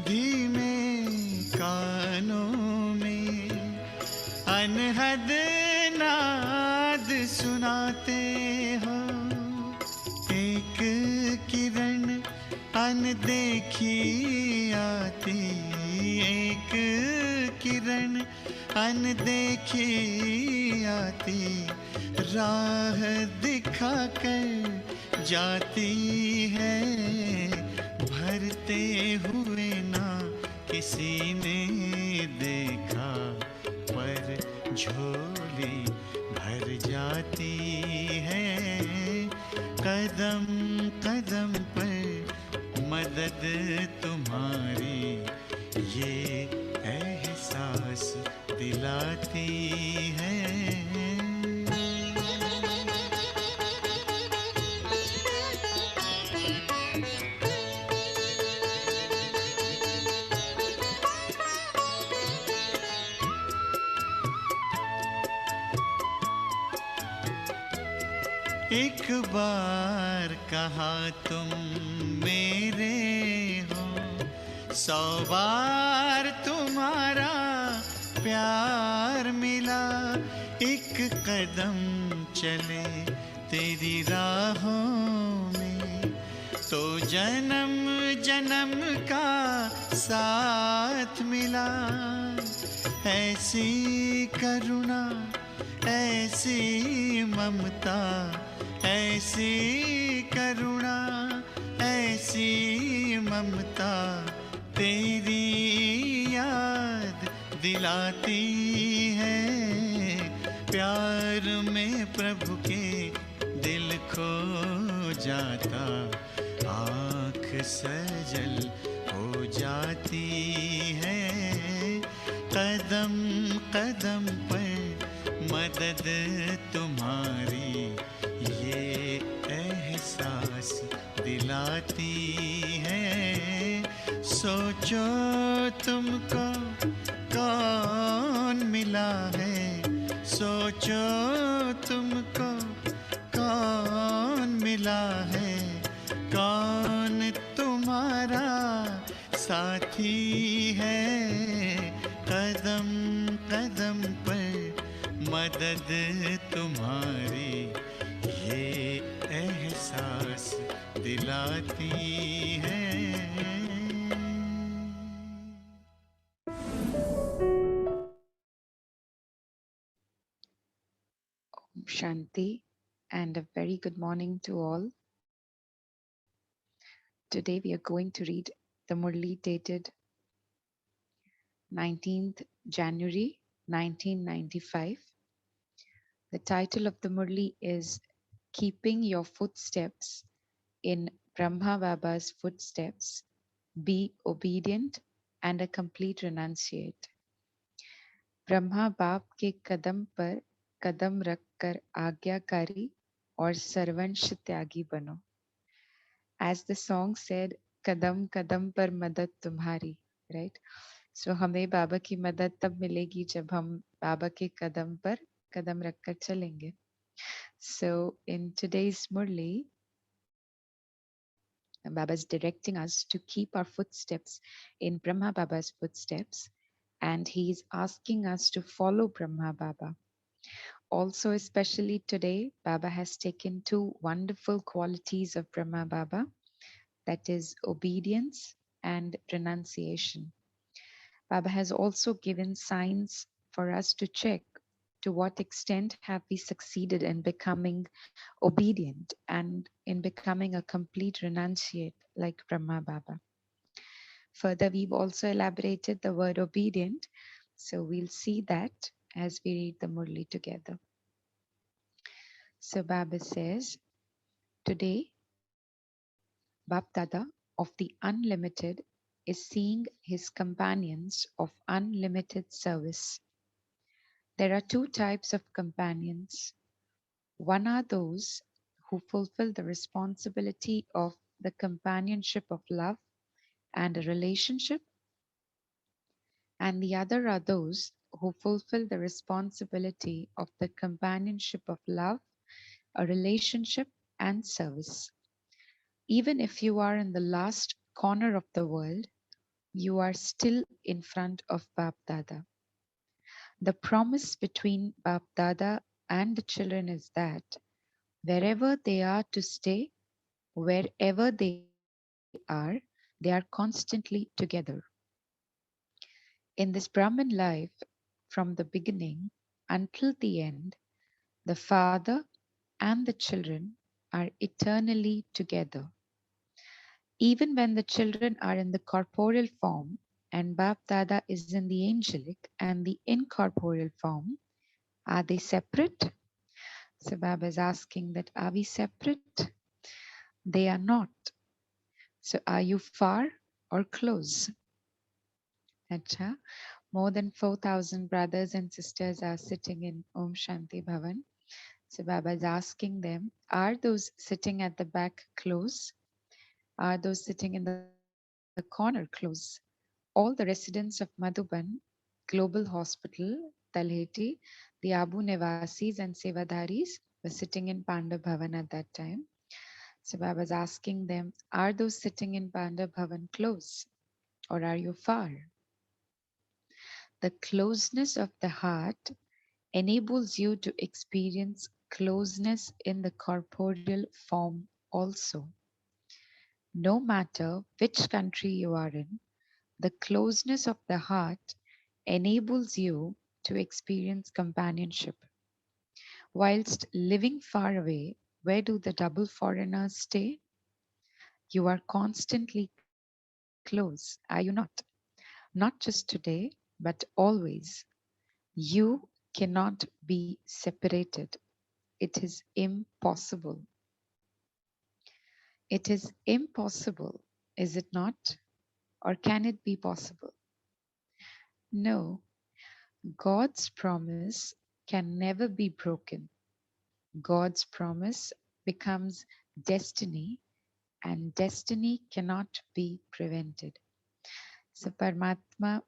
धीमे कानों में अनहद नाद सुनाते हो। एक किरण अनदेखी आती, एक किरण अनदेखी आती, राह दिखाकर जाती है। भरते हुए ना किसी ने देखा, पर झोली भर जाती है। कदम कदम पर मदद तुम्हारी, ये एहसास दिलाती है। एक बार कहा तुम मेरे हो, 100 बार तुम्हारा प्यार मिला। एक कदम चले तेरी राहों में, तो जन्म जन्म का साथ मिला। ऐसी करुणा, ऐसी ममता, ऐसी करुणा, ऐसी ममता, तेरी याद दिलाती है। प्यार में प्रभु के दिल खो जाता, आँख सजल हो जाती है। कदम कदम पर मदद तुम्हारी, ये एहसास दिलाती है। सोचो तुमको कौन मिला है, सोचो तुमको कौन मिला है। कौन तुम्हारा साथी है। कदम कदम पर मदद तुम्हारी, ये एहसास दिलाती है। Shanti, and a very good morning to all. Today we are going to read the Murli dated 19th January 1995. The title of the Murli is Keeping Your Footsteps in Brahma Baba's Footsteps. Be obedient and a complete renunciate. Brahma बाप के कदम पर कदम रखकर आज्ञाकारी और सर्वंश त्यागी बनो. As the song said, कदम कदम पर मदद तुम्हारी, right? So हमें बाबा की मदद तब मिलेगी जब हम बाबा के कदम पर कदम रखकर चलेंगे. So in today's Murli, Baba is directing us to keep our footsteps in Brahma Baba's footsteps, and he is asking us to follow Brahma Baba. Also, especially today, Baba has taken two wonderful qualities of Brahma Baba, that is obedience and renunciation. Baba has also given signs for us to check to what extent have we succeeded in becoming obedient and in becoming a complete renunciate like Brahma Baba. Further, we've also elaborated the word obedient, so we'll see that as we read the Murli together. So Baba says, today, Bap Dada of the unlimited is seeing his companions of unlimited service. There are two types of companions. One are those who fulfill the responsibility of the companionship of love and a relationship, and the other are those who fulfill the responsibility of the companionship of love, a relationship, and service. Even if you are in the last corner of the world, you are still in front of Bap Dada. The promise between Bap Dada and the children is that wherever they are to stay, wherever they are constantly together. In this Brahman life, from the beginning until the end, the father and the children are eternally together. Even when the children are in the corporeal form and Bap Dada is in the angelic and the incorporeal form, are they separate? So Baba is asking that, are we separate? They are not. So are you far or close? Acha. More than 4,000 brothers and sisters are sitting in Om Shanti Bhavan. So Baba is asking them, are those sitting at the back close? Are those sitting in the corner close? All the residents of Madhuban Global Hospital, Talheti, the Abu Nevasis and Sevadaris were sitting in Panda Bhavan at that time. So Baba is asking them, are those sitting in Panda Bhavan close or are you far? The closeness of the heart enables you to experience closeness in the corporeal form also. No matter which country you are in, the closeness of the heart enables you to experience companionship. Whilst living far away, where do the double foreigners stay? You are constantly close, are you not? Not just today, but always. You cannot be separated. It is impossible. It is impossible, is it not? Or can it be possible? No, God's promise can never be broken. God's promise becomes destiny, and destiny cannot be prevented. So परमात्मा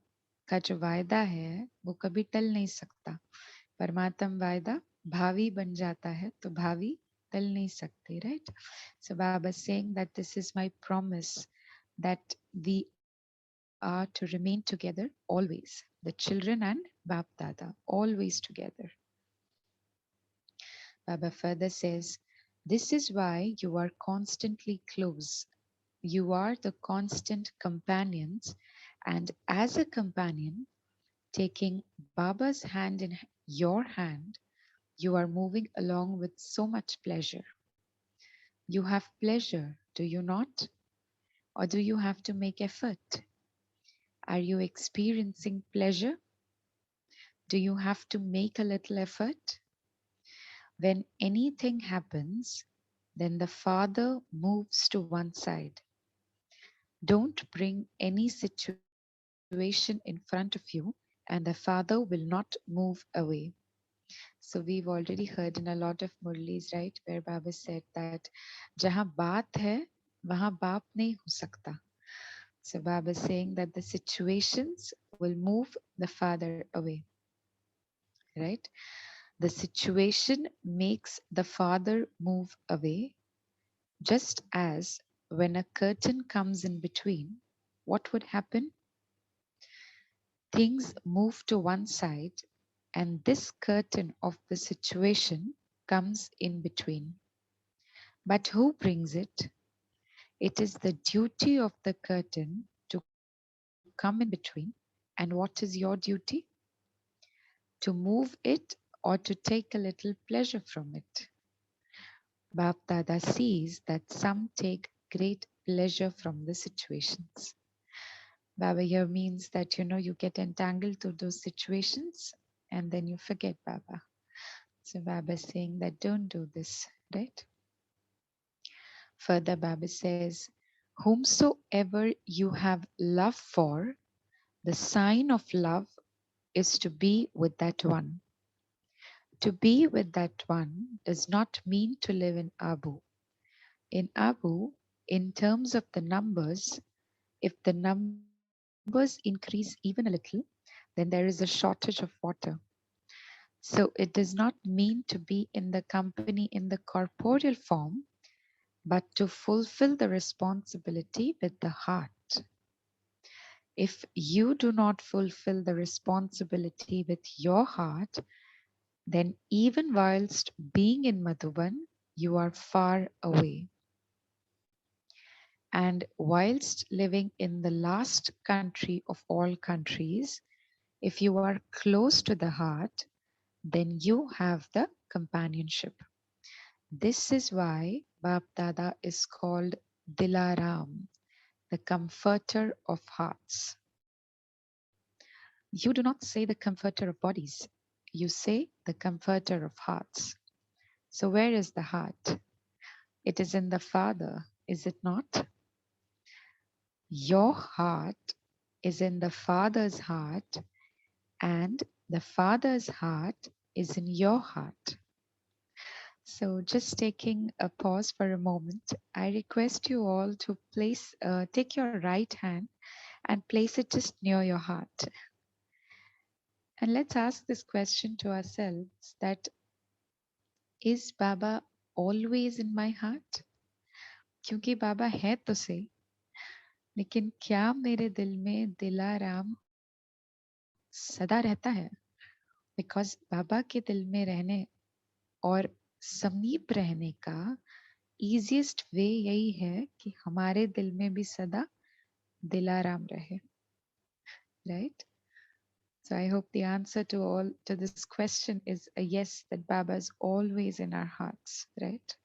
का जो वायदा है वो कभी टल नहीं सकता. परमात्म वायदा भावी बन जाता है तो भावी टल नहीं सकते, right? So Baba is saying that this is my promise that we are to remain together always, the children and Bap Dada, always together. Baba further says, this is why you are constantly close. You are the constant companions, and as a companion, taking Baba's hand in your hand, you are moving along with so much pleasure. You have pleasure, do you not? Or do you have to make effort? Are you experiencing pleasure? Do you have to make a little effort? When anything happens, then the Father moves to one side. Don't bring any situation in front of you, and the Father will not move away. So we've already heard in a lot of Murlis, right, where Baba said that jahan baat hai, wahan baap nahi ho sakta. So Baba is saying that the situations will move the Father away, right? The situation makes the Father move away, just as when a curtain comes in between, what would happen? Things move to one side, and this curtain of the situation comes in between. But who brings it? It is the duty of the curtain to come in between. And what is your duty? To move it or to take a little pleasure from it. Bap Dada sees that some take great pleasure from the situations. Baba here means that you get entangled to those situations and then you forget Baba. So Baba is saying that don't do this, right? Further, Baba says, whomsoever you have love for, the sign of love is to be with that one. To be with that one does not mean to live in Abu. In Abu, in terms of the numbers, if the numbers increase even a little, then there is a shortage of water. So it does not mean to be in the company in the corporeal form, but to fulfill the responsibility with the heart. If you do not fulfill the responsibility with your heart, then even whilst being in Madhuban, you are far away. And whilst living in the last country of all countries, if you are close to the heart, then you have the companionship. This is why Bap Dada is called Dilaram, the comforter of hearts. You do not say the comforter of bodies, you say the comforter of hearts. So, where is the heart? It is in the Father, is it not? Your heart is in the Father's heart, and the Father's heart is in your heart. So, just taking a pause for a moment, I request you all to take your right hand and place it just near your heart. And let's ask this question to ourselves that is Baba always in my heart? क्योंकि बाबा है तो सही, लेकिन क्या मेरे दिल में दिलाराम सदा रहता है? बिकॉज बाबा के दिल में रहने और समीप रहने का easiest वे यही है कि हमारे दिल में भी सदा दिलाराम रहे, right? So I hope the answer to this question is a yes, that Baba is always in our hearts, right?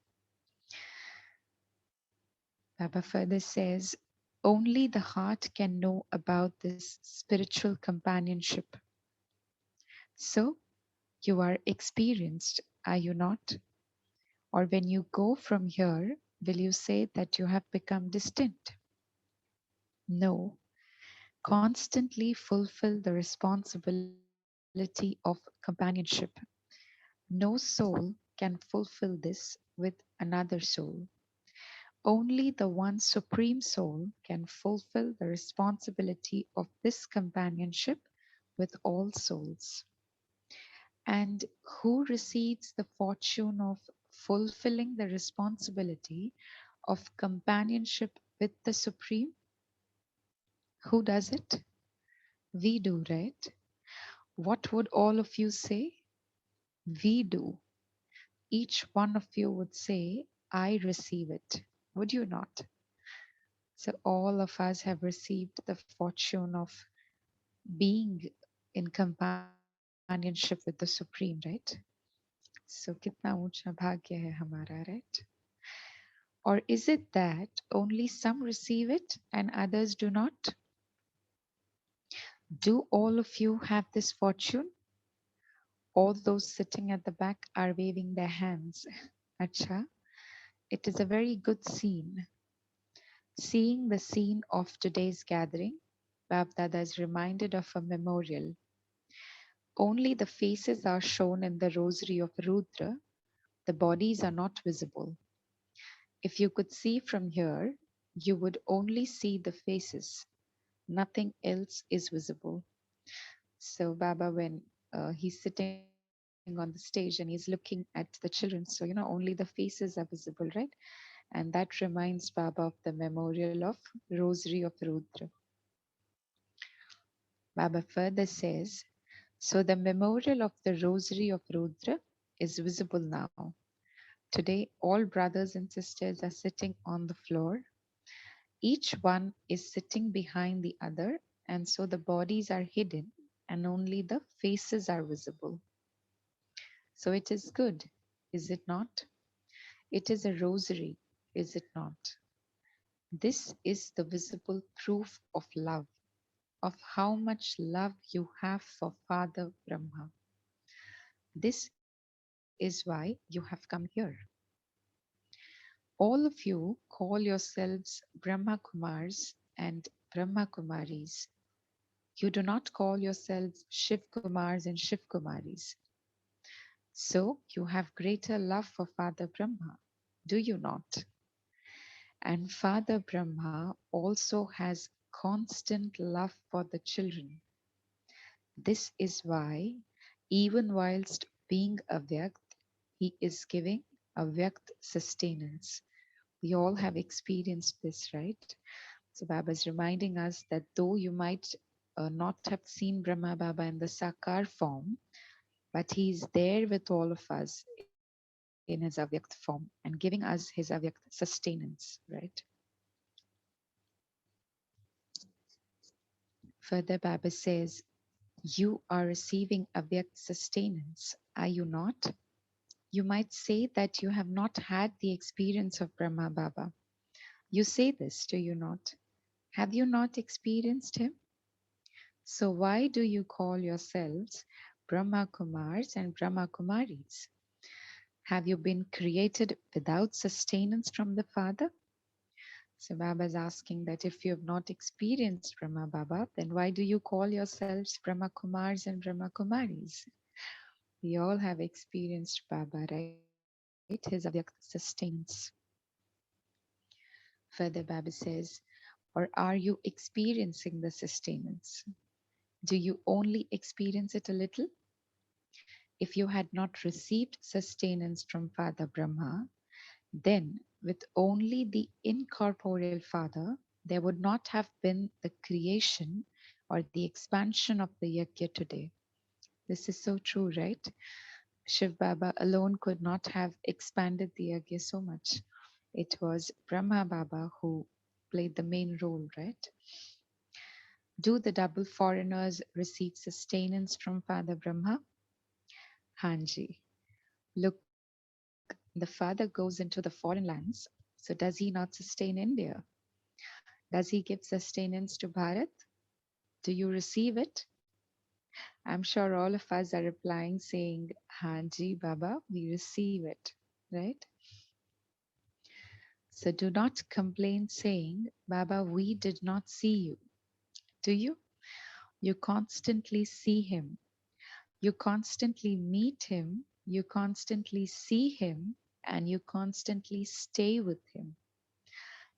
Baba further says, only the heart can know about this spiritual companionship. So you are experienced, are you not? Or when you go from here, will you say that you have become distant? No. Constantly fulfill the responsibility of companionship. No soul can fulfill this with another soul. Only the one Supreme Soul can fulfill the responsibility of this companionship with all souls. And who receives the fortune of fulfilling the responsibility of companionship with the Supreme? Who does it? We do, right? What would all of you say? We do. Each one of you would say, I receive it. Would you not? So all of us have received the fortune of being in companionship with the Supreme, right? So kitna ऊंचा भाग्य है हमारा, right? Or is it that only some receive it and others do not? Do all of you have this fortune? All those sitting at the back are waving their hands. Acha, it is a very good scene. Seeing the scene of today's gathering, Bab Dada is reminded of a memorial. Only the faces are shown in the rosary of Rudra. The bodies are not visible. If you could see from here, you would only see the faces. Nothing else is visible. So Baba, when he's sitting on the stage and he's looking at the children, so only the faces are visible, right? And that reminds Baba of the memorial of Rosary of Rudra. Baba further says, so the memorial of the Rosary of Rudra is visible now. Today, all brothers and sisters are sitting on the floor. Each one is sitting behind the other, and so the bodies are hidden and only the faces are visible. So it is good, is it not? It is a rosary, is it not? This is the visible proof of love, of how much love you have for Father Brahma. This is why you have come here. All of you call yourselves Brahma Kumars and Brahma Kumaris. You do not call yourselves Shiv Kumars and Shiv Kumaris. So you have greater love for Father Brahma, do you not? And Father Brahma also has constant love for the children. This is why, even whilst being avyakt, he is giving avyakt sustenance. We all have experienced this, right? So Baba is reminding us that though you might not have seen Brahma Baba in the Sakar form, but he is there with all of us in his avyakt form and giving us his avyakt sustenance, right? Further, Baba says, you are receiving avyakt sustenance, are you not? You might say that you have not had the experience of Brahma Baba. You say this, do you not? Have you not experienced him? So why do you call yourselves Brahma Kumars and Brahma Kumaris? Have you been created without sustenance from the Father? So Baba is asking that if you have not experienced Brahma Baba, then why do you call yourselves Brahma Kumars and Brahma Kumaris? We all have experienced Baba, right? His avyakt sustenance. Further, Baba says, or are you experiencing the sustenance? Do you only experience it a little? If you had not received sustenance from Father Brahma, then with only the incorporeal Father, there would not have been the creation or the expansion of the Yajna today. This is so true, right? Shiv Baba alone could not have expanded the Yajna so much. It was Brahma Baba who played the main role, right? Do the double foreigners receive sustenance from Father Brahma? Hanji. Look, the Father goes into the foreign lands, so does he not sustain India? Does he give sustenance to Bharat? Do you receive it? I'm sure all of us are replying saying, Hanji Baba, we receive it, right? So do not complain saying, Baba, we did not see you. Do you? You constantly see him. You constantly meet him. You constantly see him and you constantly stay with him.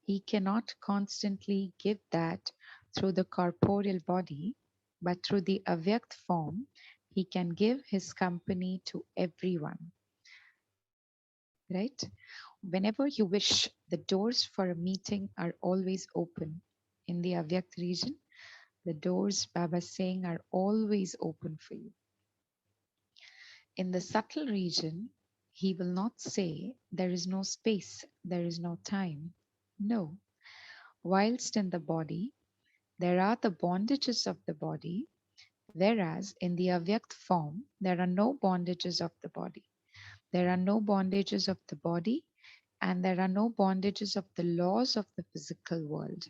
He cannot constantly give that through the corporeal body, but through the avyakt form, he can give his company to everyone, right? Whenever you wish, the doors for a meeting are always open. In the avyakt region, the doors, Baba is saying, are always open for you. In the subtle region, he will not say there is no space, there is no time. No. Whilst in the body, there are the bondages of the body, whereas in the avyakt form, there are no bondages of the body. There are no bondages of the body, and there are no bondages of the laws of the physical world.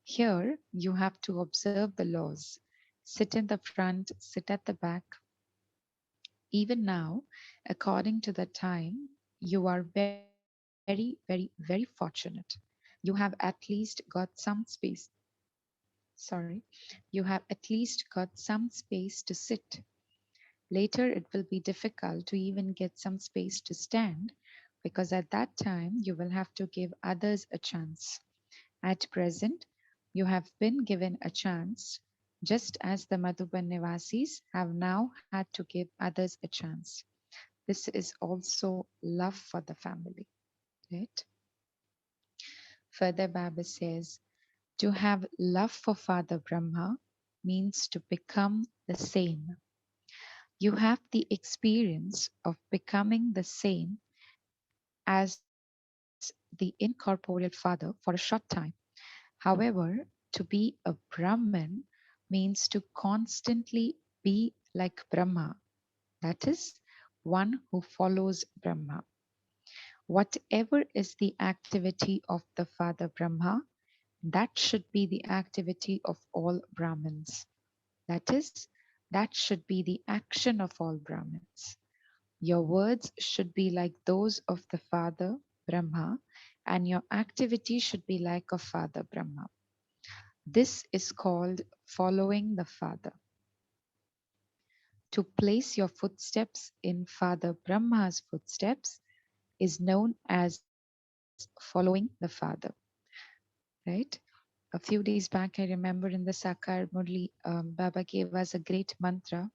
Here, you have to observe the laws. Sit in the front, sit at the back. Even now, according to the time, you are very, very, very fortunate. You have at least got some space. Sorry, you have at least got some space to sit. Later, it will be difficult to even get some space to stand because at that time you will have to give others a chance. At present, you have been given a chance, just as the Madhuban Nivasis have now had to give others a chance. This is also love for the family, right? Further, Baba says, to have love for Father Brahma means to become the same. You have the experience of becoming the same as the incorporeal Father for a short time. However, to be a Brahmin means to constantly be like Brahma, that is, one who follows Brahma. Whatever is the activity of the Father Brahma, that should be the activity of all Brahmins. That is, that should be the action of all Brahmins. Your words should be like those of the Father Brahma, and your activity should be like a Father Brahma. This is called following the Father. To place your footsteps in Father Brahma's footsteps is known as following the Father, right? A few days back, I remember in the Sakar Murli, Baba gave us a great mantra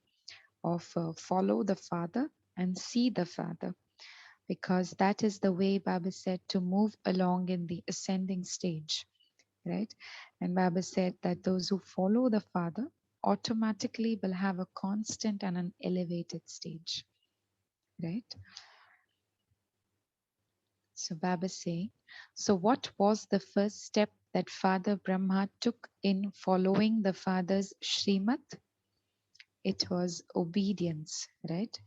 of follow the Father and see the Father, because that is the way Baba said to move along in the ascending stage. right? And Baba said that those who follow the Father automatically will have a constant and an elevated stage, right? So Baba saying, so what was the first step that Father Brahma took in following the Father's Srimad? It was obedience, right?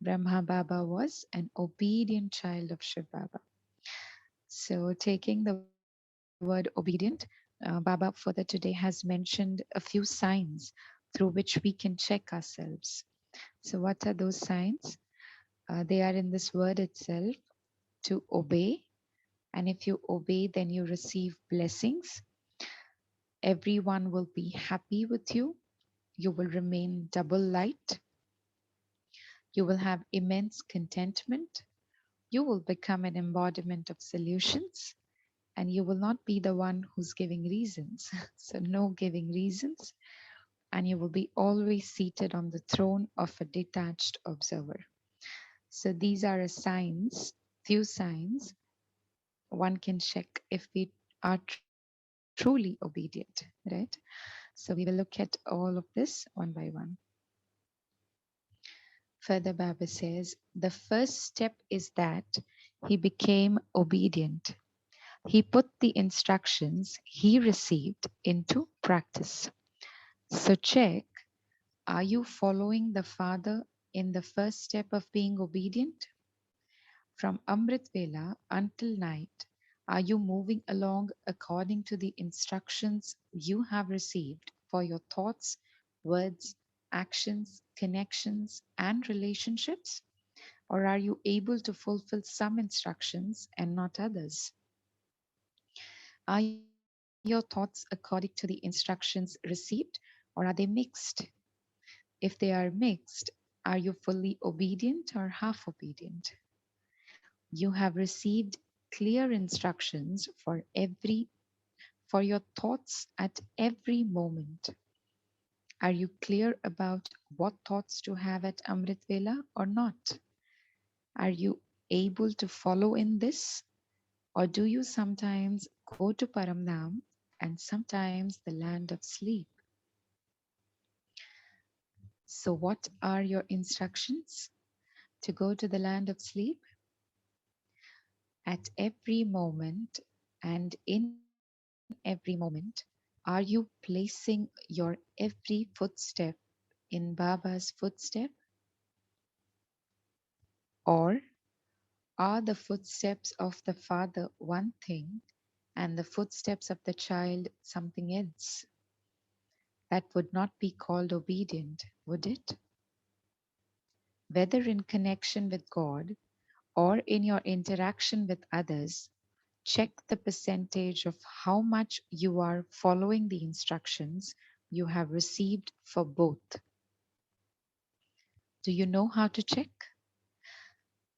Brahma Baba was an obedient child of Shiv Baba. So, taking the word obedient, Baba further today has mentioned a few signs through which we can check ourselves. So, what are those signs? They are in this word itself, to obey. And if you obey, then you receive blessings. Everyone will be happy with you. You will remain double light. You will have immense contentment. You will become an embodiment of solutions, and you will not be the one who's giving reasons. So, no giving reasons, and you will be always seated on the throne of a detached observer. So, these are a signs, few signs one can check if we are truly obedient, right? So, we will look at all of this one by one. Further, Baba says the first step is that he became obedient. He put the instructions he received into practice. So check, are you following the Father in the first step of being obedient? From Amrit Vela until night, are you moving along according to the instructions you have received for your thoughts, words, actions, connections, and relationships? Or are you able to fulfill some instructions and not others? Are your thoughts according to the instructions received, or are they mixed? If they are mixed, are you fully obedient or half obedient? You have received clear instructions for your thoughts at every moment. Are you clear about what thoughts to have at Amrit Vela or not? Are you able to follow in this? Or do you sometimes go to Paramdham and sometimes the land of sleep? So, what are your instructions? To go to the land of sleep? At every moment and in every moment, are you placing your every footstep in Baba's footstep? Or are the footsteps of the Father one thing and the footsteps of the child something else? That would not be called obedient, would it? Whether in connection with God or in your interaction with others, check the percentage of how much you are following the instructions you have received for both. Do you know how to check?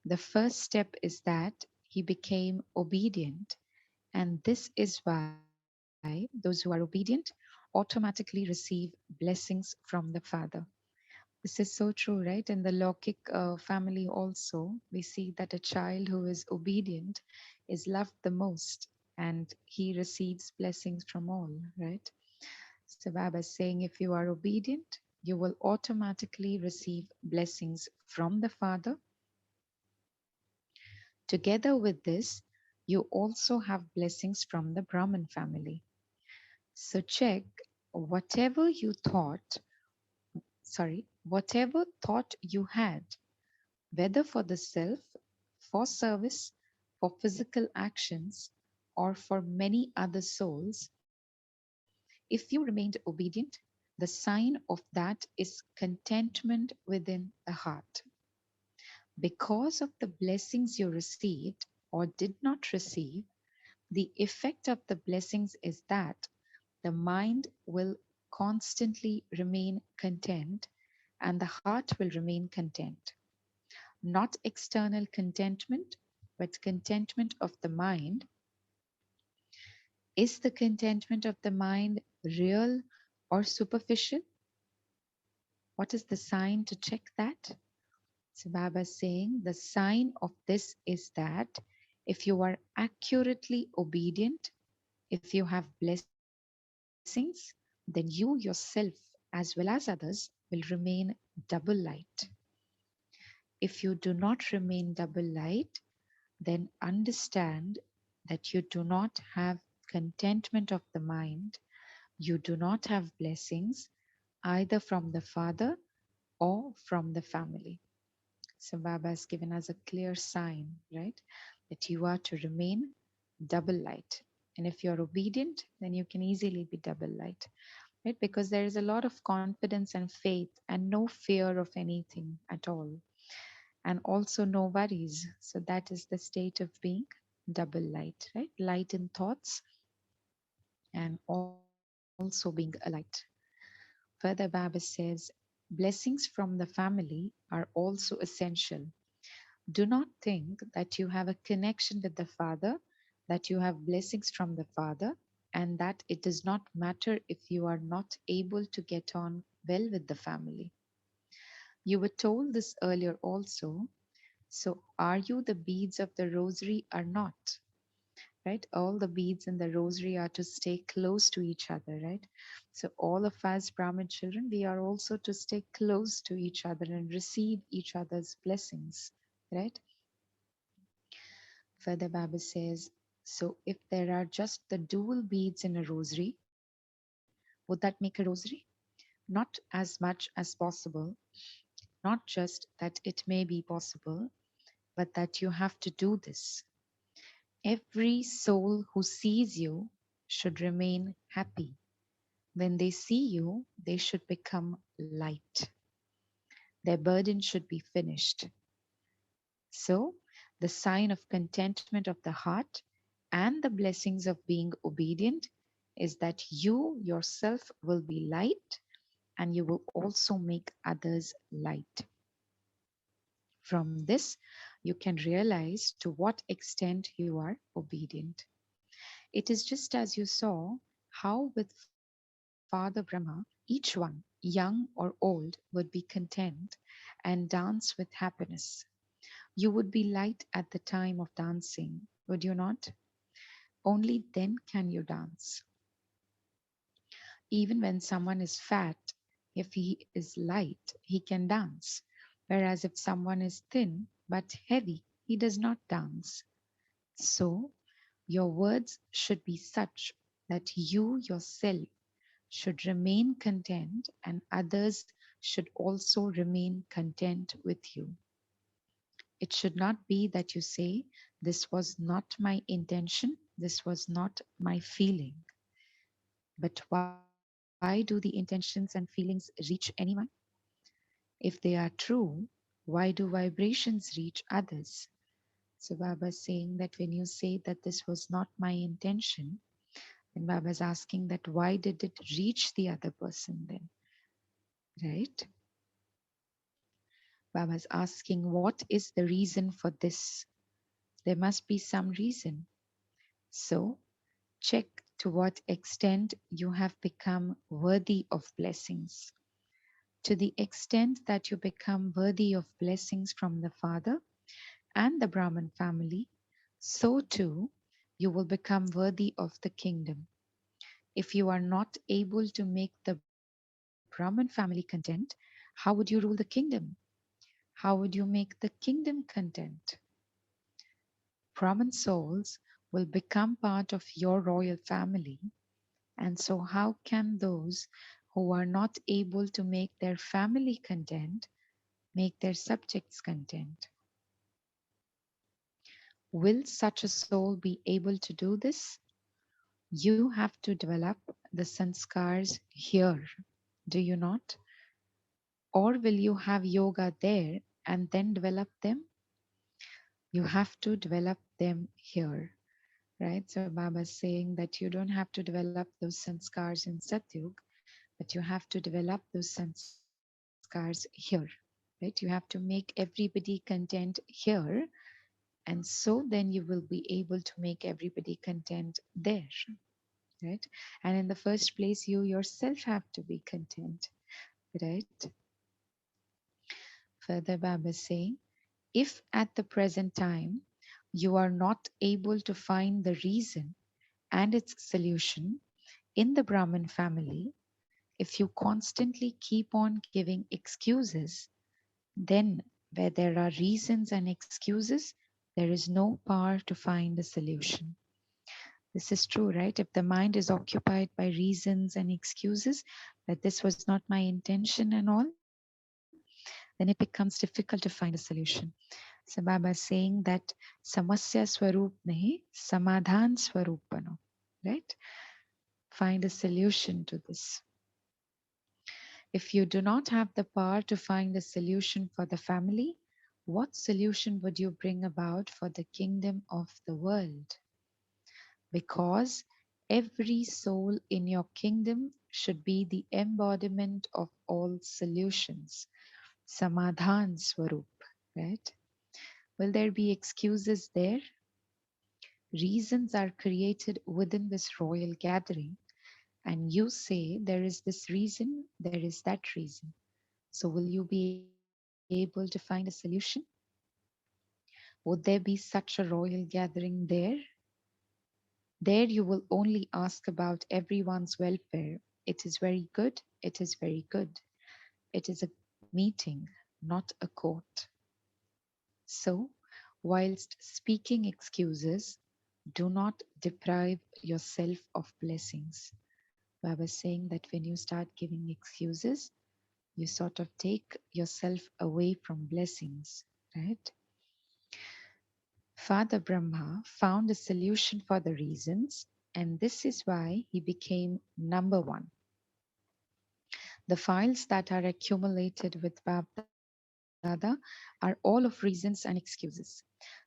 The first step is that he became obedient, and this is why those who are obedient automatically receive blessings from the Father. This is so true, right? In the Lokik family, also, we see that a child who is obedient is loved the most and he receives blessings from all, right? So, Baba is saying if you are obedient, you will automatically receive blessings from the Father. Together with this, you also have blessings from the Brahman family. So, check whatever you thought, whatever thought you had, whether for the self, for service, for physical actions, or for many other souls, if you remained obedient, the sign of that is contentment within the heart. Because of the blessings you received or did not receive, the effect of the blessings is that the mind will constantly remain content and the heart will remain content. Not external contentment, but contentment of the mind. Is the contentment of the mind real or superficial? What is the sign to check that? So Baba is saying the sign of this is that if you are accurately obedient, If you have blessings, then you yourself, as well as others, will remain double light. If you do not remain double light, then understand that you do not have contentment of the mind, you do not have blessings either from the Father or from the family. So Baba has given us a clear sign, right? That you are to remain double light. And if you're obedient, then you can easily be double light, right? Because there is a lot of confidence and faith and no fear of anything at all. And also no worries. So that is the state of being double light, right? Light in thoughts and also being a light. Further, Baba says, blessings from the family are also essential. Do not think that you have a connection with the Father, that you have blessings from the Father, and that it does not matter if you are not able to get on well with the family. You were told this earlier also. So, are you the beads of the rosary or not? Right? All the beads in the rosary are to stay close to each other, right? So, all of us Brahmin children, we are also to stay close to each other and receive each other's blessings, right? Further, Baba says, so if there are just the dual beads in a rosary, would that make a rosary? Not as much as possible, not just that it may be possible, but that you have to do this. Every soul who sees you should remain happy. When they see you, they should become light. Their burden should be finished. So, the sign of contentment of the heart and the blessings of being obedient is that you yourself will be light and you will also make others light. From this, you can realize to what extent you are obedient. It is just as you saw how with Father Brahma, each one, young or old, would be content and dance with happiness. You would be light at the time of dancing, would you not? Only then can you dance. Even when someone is fat, if he is light, he can dance. Whereas if someone is thin but heavy, he does not dance. So, your words should be such that you yourself should remain content and others should also remain content with you. It should not be that you say, this was not my intention, this was not my feeling. But why do the intentions and feelings reach anyone? If they are true, why do vibrations reach others? So Baba is saying that when you say that this was not my intention, then Baba is asking that why did it reach the other person then? Right? Baba is asking what is the reason for this? There must be some reason. So check to what extent you have become worthy of blessings. To the extent that you become worthy of blessings from the Father and the Brahman family, so too you will become worthy of the kingdom. If you are not able to make the Brahman family content, how would you rule the kingdom? How would you make the kingdom content? Brahman souls will become part of your royal family. And so, how can those who are not able to make their family content make their subjects content? Will such a soul be able to do this? You have to develop the sanskars here, do you not? Or will you have yoga there and then develop them? You have to develop them here, right? So Baba is saying that you don't have to develop those sanskars in Satyug, but you have to develop those sanskars here, right? You have to make everybody content here, and so then you will be able to make everybody content there, right? And in the first place, you yourself have to be content, right? Further, Baba is saying, if at the present time you are not able to find the reason and its solution in the Brahmin family, if you constantly keep on giving excuses, then where there are reasons and excuses, there is no power to find a solution. This is true, right? If the mind is occupied by reasons and excuses, that this was not my intention and all, then it becomes difficult to find a solution. So Baba is saying that samasya swarup nahi, samadhan swarup bano, right? Find a solution to this. If you do not have the power to find a solution for the family, what solution would you bring about for the kingdom of the world? Because every soul in your kingdom should be the embodiment of all solutions. Samadhan Swarup, right? Will there be excuses there? Reasons are created within this royal gathering, and you say there is this reason, there is that reason. So, will you be able to find a solution? Would there be such a royal gathering there? There you will only ask about everyone's welfare. It is very good. It is very good. It is a meeting, not a court. So, whilst speaking excuses, do not deprive yourself of blessings. Baba is saying that when you start giving excuses, you sort of take yourself away from blessings, right? Father Brahma found a solution for the reasons, and this is why he became number one. The files that are accumulated with Bab Dada are all of reasons and excuses.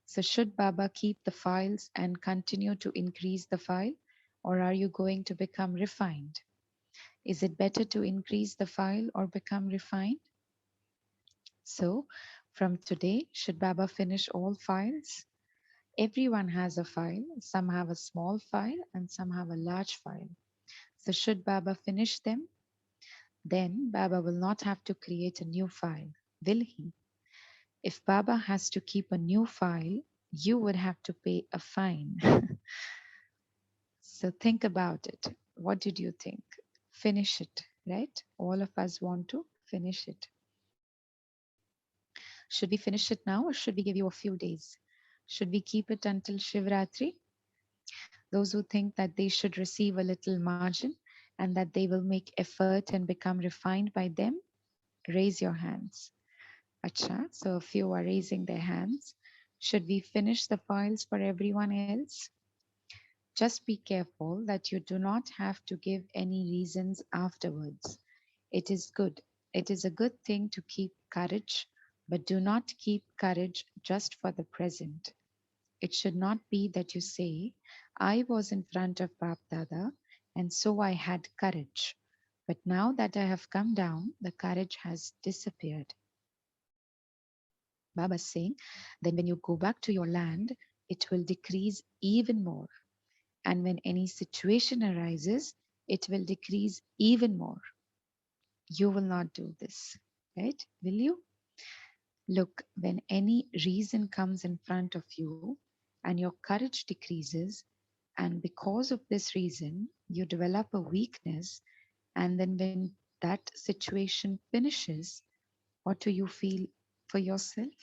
So, should Baba keep the files and continue to increase the file, or are you going to become refined? Is it better to increase the file or become refined? So, from today, should Baba finish all files? Everyone has a file. Some have a small file and some have a large file. So, should Baba finish them? Then Baba will not have to create a new file, will he? If Baba has to keep a new file, you would have to pay a fine. So, think about it. What did you think? Finish it, right? All of us want to finish it. Should we finish it now or should we give you a few days? Should we keep it until Shivratri? Those who think that they should receive a little margin and that they will make effort and become refined by them, raise your hands. Acha, so a few are raising their hands. Should we finish the files for everyone else? Just be careful that you do not have to give any reasons afterwards. It is good. It is a good thing to keep courage, but do not keep courage just for the present. It should not be that you say, I was in front of Bap Dada and so I had courage. But now that I have come down, the courage has disappeared. Baba is saying, then when you go back to your land, it will decrease even more. And when any situation arises, it will decrease even more. You will not do this, right? Will you? Look, when any reason comes in front of you and your courage decreases, and because of this reason, you develop a weakness, and then when that situation finishes, what do you feel for yourself?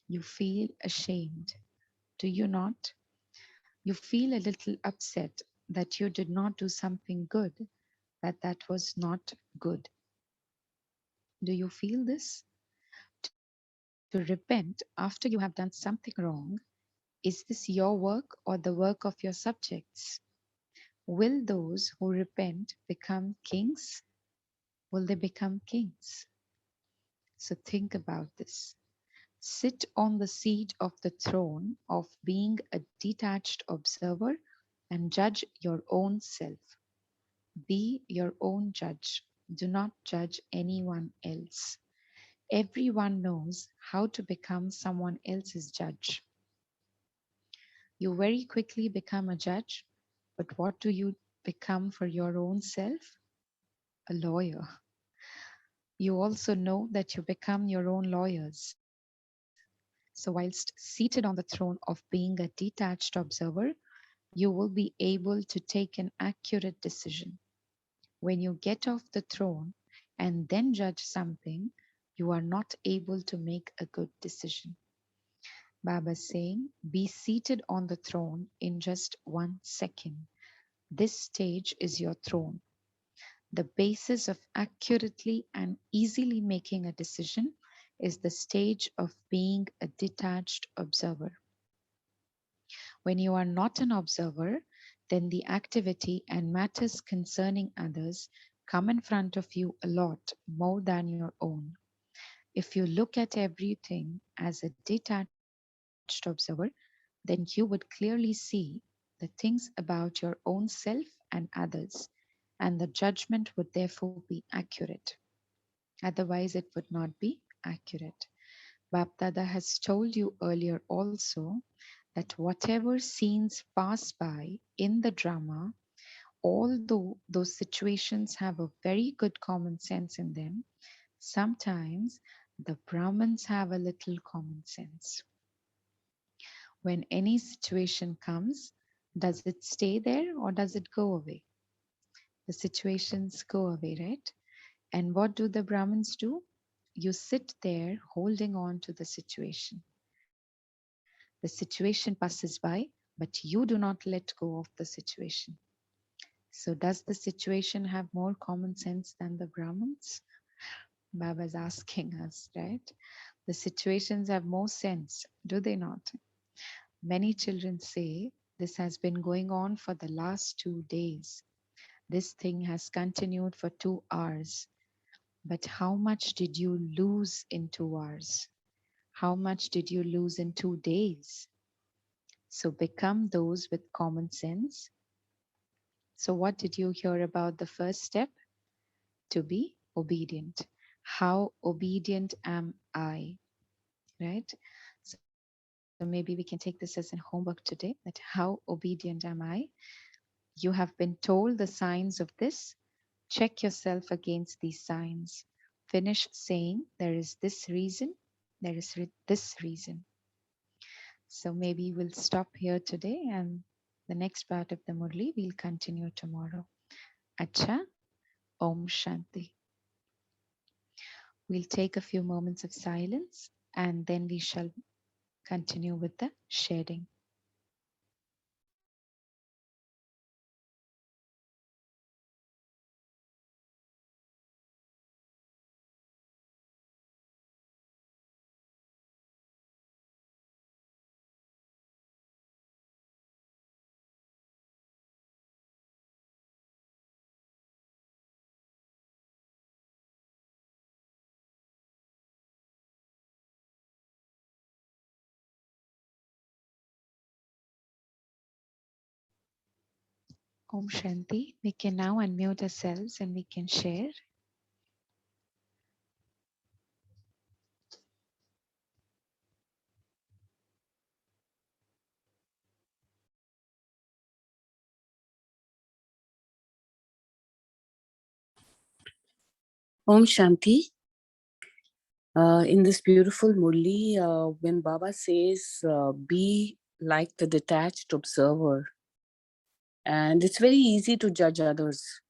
You feel ashamed, do you not? You feel a little upset that you did not do something good, that was not good. Do you feel this? To repent after you have done something wrong, is this your work or the work of your subjects? Will those who repent become kings? Will they become kings? So think about this. Sit on the seat of the throne of being a detached observer and judge your own self. Be your own judge. Do not judge anyone else. Everyone knows how to become someone else's judge. You very quickly become a judge, but what do you become for your own self? A lawyer. You also know that you become your own lawyers. So, whilst seated on the throne of being a detached observer, you will be able to take an accurate decision. When you get off the throne and then judge something, you are not able to make a good decision. Baba saying, be seated on the throne in just 1 second. This stage is your throne. The basis of accurately and easily making a decision is the stage of being a detached observer. When you are not an observer, then the activity and matters concerning others come in front of you a lot more than your own. If you look at everything as a detached observer, then you would clearly see the things about your own self and others, and the judgment would therefore be accurate. Otherwise, it would not be accurate. Bapdada has told you earlier also that whatever scenes pass by in the drama, although those situations have a very good common sense in them, sometimes the Brahmins have a little common sense. When any situation comes, does it stay there or does it go away? The situations go away, right? And what do the Brahmins do? You sit there holding on to the situation. The situation passes by, but you do not let go of the situation. So, does the situation have more common sense than the Brahmins? Baba is asking us, right? The situations have more sense, do they not? Many children say, this has been going on for the last 2 days. This thing has continued for 2 hours. But how much did you lose in 2 hours? How much did you lose in 2 days? So become those with common sense. So, what did you hear about the first step? To be obedient. How obedient am I? Right? So, maybe we can take this as an homework today, that how obedient am I? You have been told the signs of this. Check yourself against these signs. Finish saying, there is this reason, there is this reason. So maybe we'll stop here today, and the next part of the Murli we'll continue tomorrow. Acha, Om Shanti. We'll take a few moments of silence and then we shall continue with the sharing. Om Shanti. We can now unmute ourselves and we can share. Om Shanti. In this beautiful Murli, when Baba says, be like the detached observer, and it's very easy to judge others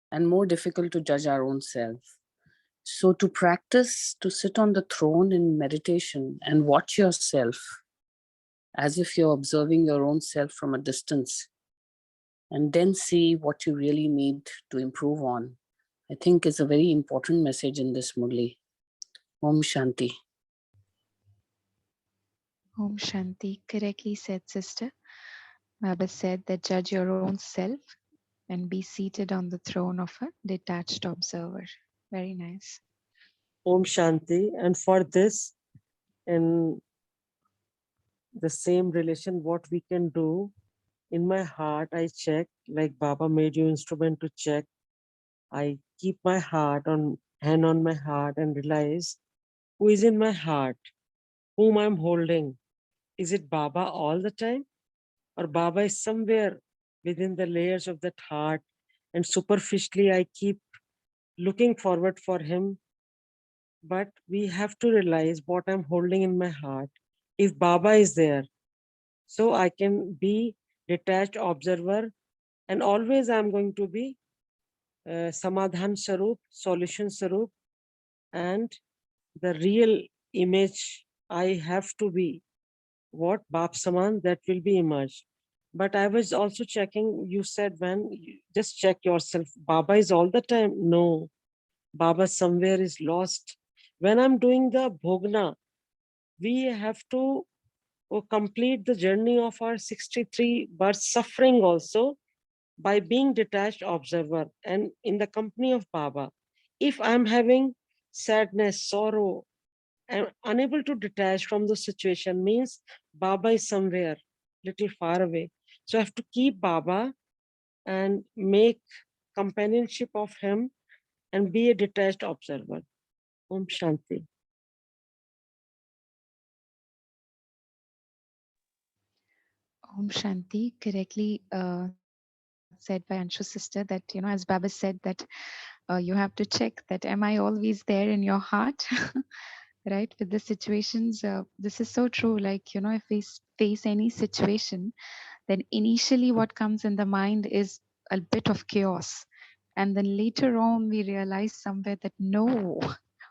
and more difficult to judge our own self. So to practice, to sit on the throne in meditation and watch yourself as if you're observing your own self from a distance, and then see what you really need to improve on, I think is a very important message in this Murli. Om Shanti. Om Shanti. Correctly said, sister. Baba said that judge your own self and be seated on the throne of a detached observer. Very nice. Om Shanti. And for this, in the same relation, what we can do, in my heart, I check, like Baba made you instrument to check. I keep my hand on my heart and realize who is in my heart, whom I'm holding. Is it Baba all the time? Or Baba is somewhere within the layers of that heart, and superficially I keep looking forward for him. But we have to realize what I'm holding in my heart. If Baba is there, so I can be detached observer, and always I'm going to be Samadhan Sarup, solution Sarup, and the real image I have to be what Bap Saman that will be emerged. But I was also checking, you said when just check yourself, Baba is all the time. No, Baba somewhere is lost. When I'm doing the Bhogna, we have to complete the journey of our 63 birth suffering also by being detached observer and in the company of Baba. If I'm having sadness, sorrow, I'm unable to detach from the situation, means Baba is somewhere little far away. So I have to keep Baba and make companionship of him and be a detached observer. Om Shanti. Om Shanti, correctly said by Anshu's sister that, as Baba said, that you have to check that am I always there in your heart? Right? With the situations, this is so true. Like, if we face any situation, then initially what comes in the mind is a bit of chaos. And then later on, we realize somewhere that no,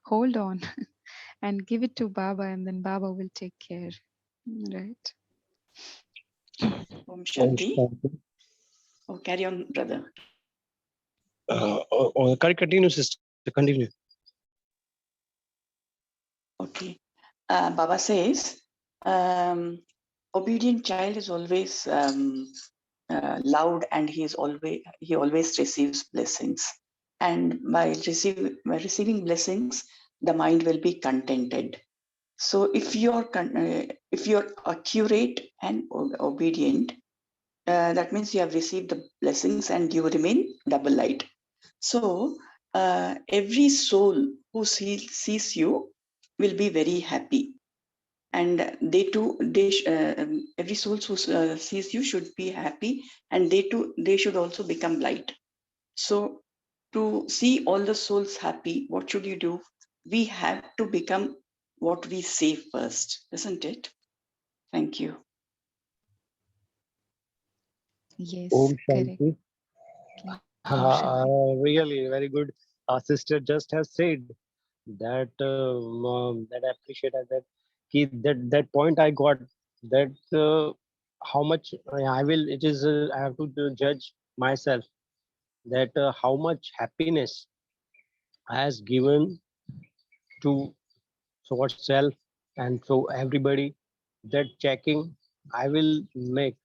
hold on and give it to Baba, and then Baba will take care. Right? Om Om Shanti. Shanti. Oh, carry on, brother. Continue, sister. Continue. Okay. Baba says, obedient child is always loud, and he always receives blessings. And by receiving blessings, the mind will be contented. So if you're accurate and obedient, that means you have received the blessings and you remain double light. So every soul who sees you will be very happy, and every soul who sees you should be happy, and they should also become light. So to see all the souls happy, what should you do? We have to become what we say first, isn't it? Thank you. Yes, Om correct. Shanti. Om Shanti. Really very good. Our sister just has said that that I appreciate that that point I got that how much I will it is I have to judge myself that how much happiness has given to so self and so everybody that checking I will make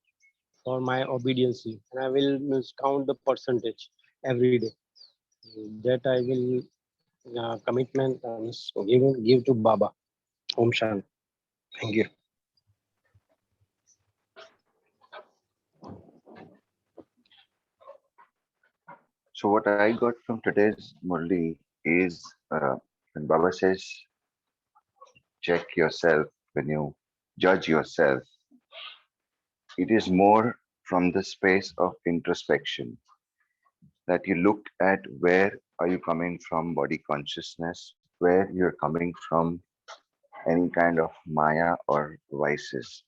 for my obedience and I will count the percentage every day that I will commitment so give to Baba. Om Shanti. Thank you. So what I got from today's Murli is when Baba says, check yourself, when you judge yourself, it is more from the space of introspection that you look at where are you coming from body consciousness, where you're coming from any kind of maya or vices.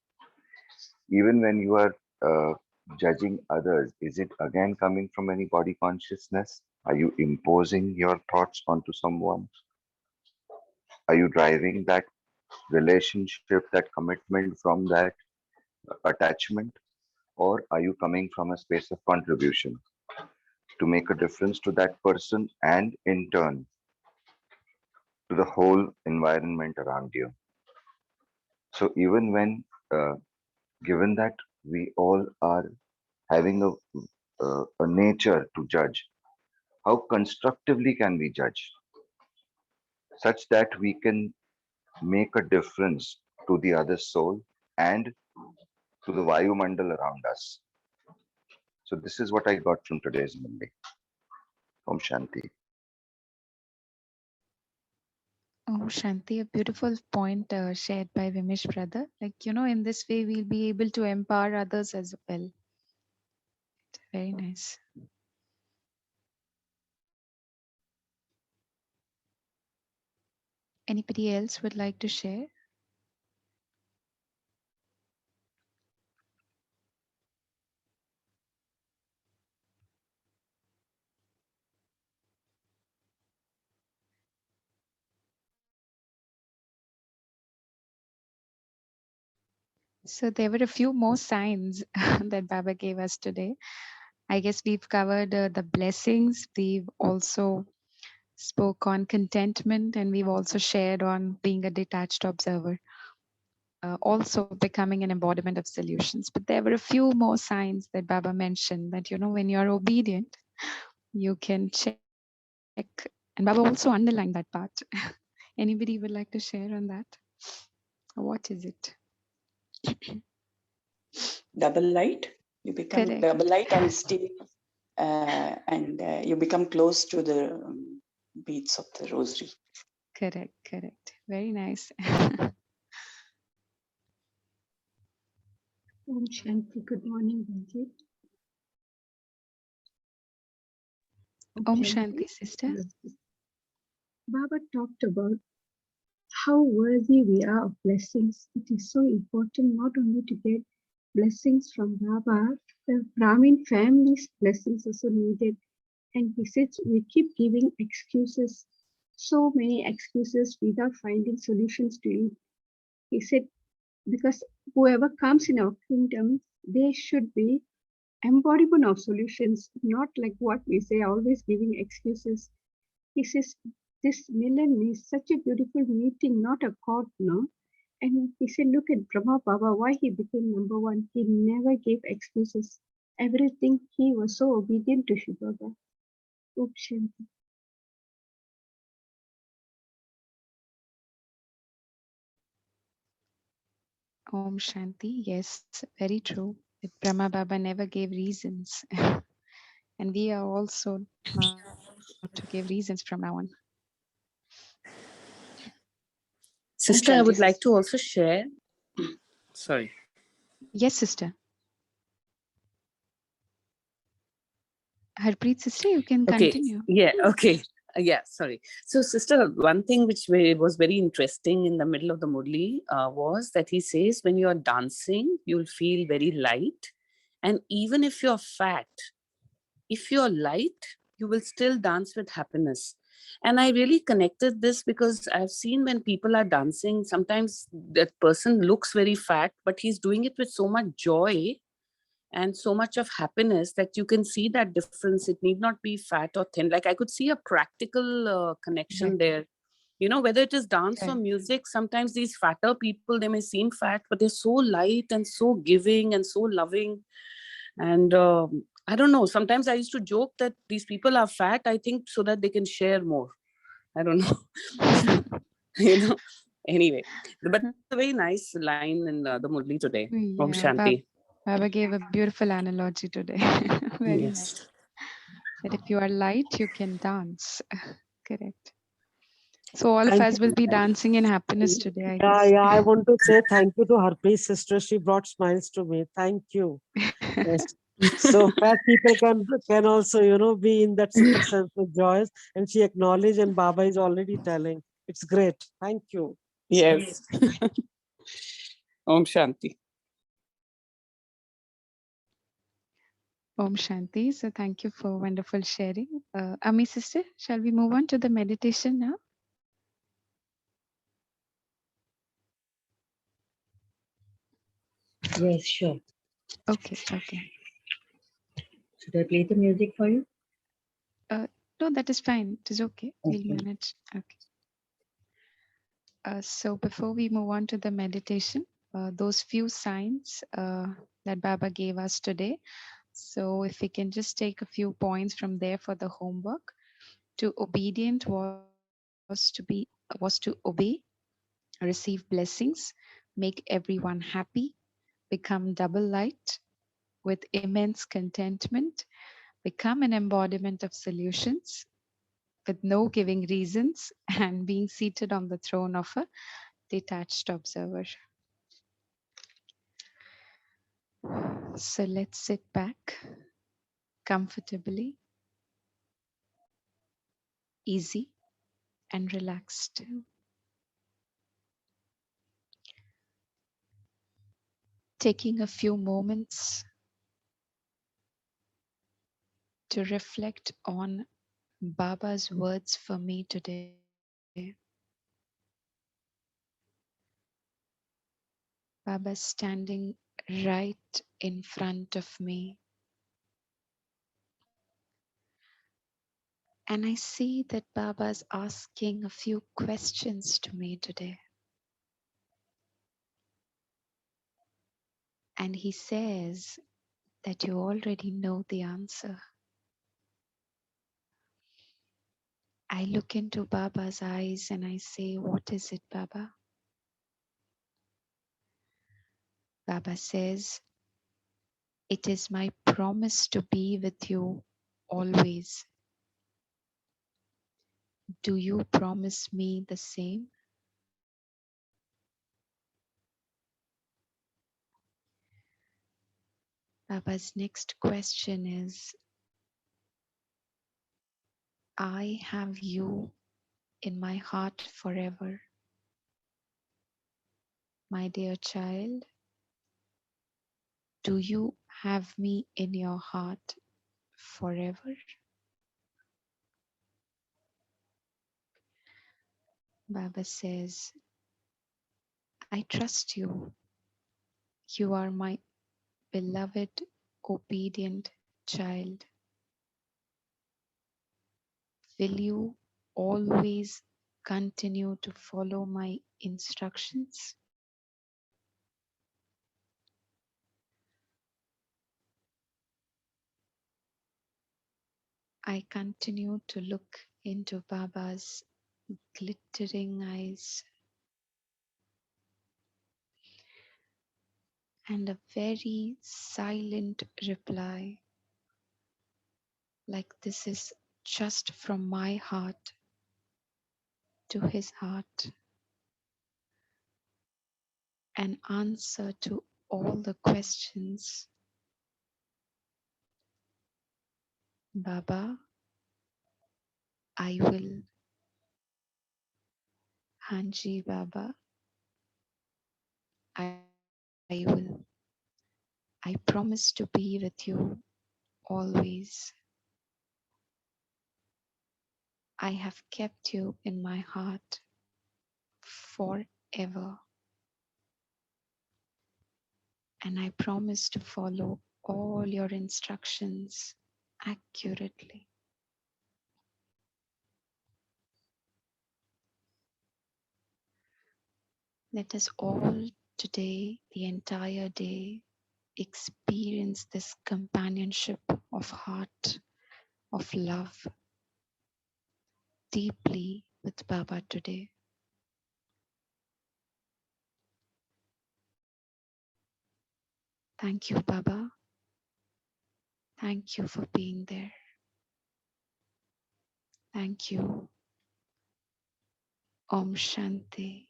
Even when you are judging others, is it again coming from any body consciousness? Are you imposing your thoughts onto someone? Are you driving that relationship, that commitment from that attachment? Or are you coming from a space of contribution to make a difference to that person and in turn to the whole environment around you? So even when, given that we all are having a nature to judge, how constructively can we judge such that we can make a difference to the other soul and to the Vayu Mandal around us? So this is what I got from today's Murli. Om Shanti. Oh, Shanti, a beautiful point shared by Vimish brother. Like, in this way, we'll be able to empower others as well. Very nice. Anybody else would like to share? So there were a few more signs that Baba gave us today. I guess we've covered the blessings. We've also spoke on contentment, and we've also shared on being a detached observer. Also becoming an embodiment of solutions. But there were a few more signs that Baba mentioned that, when you're obedient, you can check. And Baba also underlined that part. Anybody would like to share on that? What is it? Double light. You become Correct. double light and stay, and you become close to the beats of the rosary. Correct. Very nice. Om Shanti. Good morning, Benji. Om Shanti, sister. Yes. Baba talked about how worthy we are of blessings. It is so important not only to get blessings from Baba, the Brahmin family's blessings also needed. And he said we keep giving excuses, so many excuses without finding solutions to it. He said, because whoever comes in our kingdom, they should be embodiment of solutions, not like what we say, always giving excuses. He says, this Milan is such a beautiful meeting, not a court, no? And he said, look at Brahma Baba, why he became number one. He never gave excuses. Everything, he was so obedient to Shiv Baba. Oops, Shanti. Om Shanti. Yes, very true. That Brahma Baba never gave reasons. And we are also not to give reasons from now on. Sister, I Shanti, would like sister. to also share. Sorry. Yes, sister. Harpreet, sister, you can Okay. continue. Yeah. Okay. Yeah. Sorry. So, sister, one thing which was very interesting in the middle of the Murli was that he says when you are dancing, you'll feel very light. And even if you're fat, if you're light, you will still dance with happiness. And I really connected this because I've seen when people are dancing, sometimes that person looks very fat, but he's doing it with so much joy and so much of happiness that you can see that difference. It need not be fat or thin. Like I could see a practical connection Correct. there. Whether it is dance or Correct. music, sometimes these fatter people, they may seem fat, but they're so light and so giving and so loving. And I don't know, sometimes I used to joke that these people are fat, I think, so that they can share more. I don't know. you know anyway, but a very nice line in the Murli today. Om Yeah, Shanti. Baba gave a beautiful analogy today. Very nice. Yes. That if you are light, you can dance. Correct. So all of Thank us will be dancing in happiness you. today, I Yeah, guess. I want to say thank you to Harpreet's sister. She brought smiles to me. Thank you. Yes. So fat people can also, be in that super sense of joys. And she acknowledged, and Baba is already telling. It's great. Thank you. Yes. Om Shanti. Om Shanti. So thank you for wonderful sharing. Ami sister, shall we move on to the meditation now? Yes, sure. Okay. Should I play the music for you? No, that is fine. It is okay. We'll Okay. manage. Okay. So before we move on to the meditation, those few signs that Baba gave us today. So if we can just take a few points from there for the homework. To obedient was to obey, receive blessings, make everyone happy, become double light with immense contentment, become an embodiment of solutions with no giving reasons, and being seated on the throne of a detached observer. So let's sit back comfortably, easy, and relaxed. Taking a few moments to reflect on Baba's words for me today. Baba standing right in front of me. And I see that Baba's asking a few questions to me today. And he says that you already know the answer. I look into Baba's eyes and I say, what is it, Baba? Baba says, it is my promise to be with you always. Do you promise me the same? Baba's next question is, I have you in my heart forever. My dear child, do you have me in your heart forever? Baba says, I trust you. You are my beloved, obedient child. Will you always continue to follow my instructions? I continue to look into Baba's glittering eyes, and a very silent reply, like this is just from my heart to his heart, an answer to all the questions. Baba, I will. Hanji Baba, I will. I promise to be with you always. I have kept you in my heart forever. And I promise to follow all your instructions accurately. Let us all today, the entire day, experience this companionship of heart, of love, deeply with Baba today. Thank you, Baba. Thank you for being there. Thank you. Om Shanti.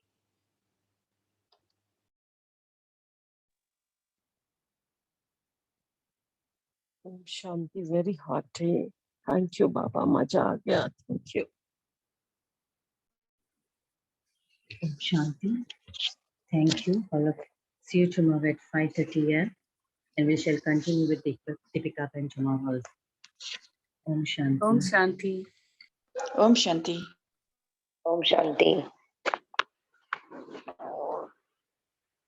Om Shanti, very hearty. Thank you, Baba. Maja aa gaya. Thank you. Om Shanti. Thank you. All of see you tomorrow at 5:30 a.m. and we shall continue with Deepika and tomorrow. Om Shanti. Om Shanti. Om Shanti. Om Shanti.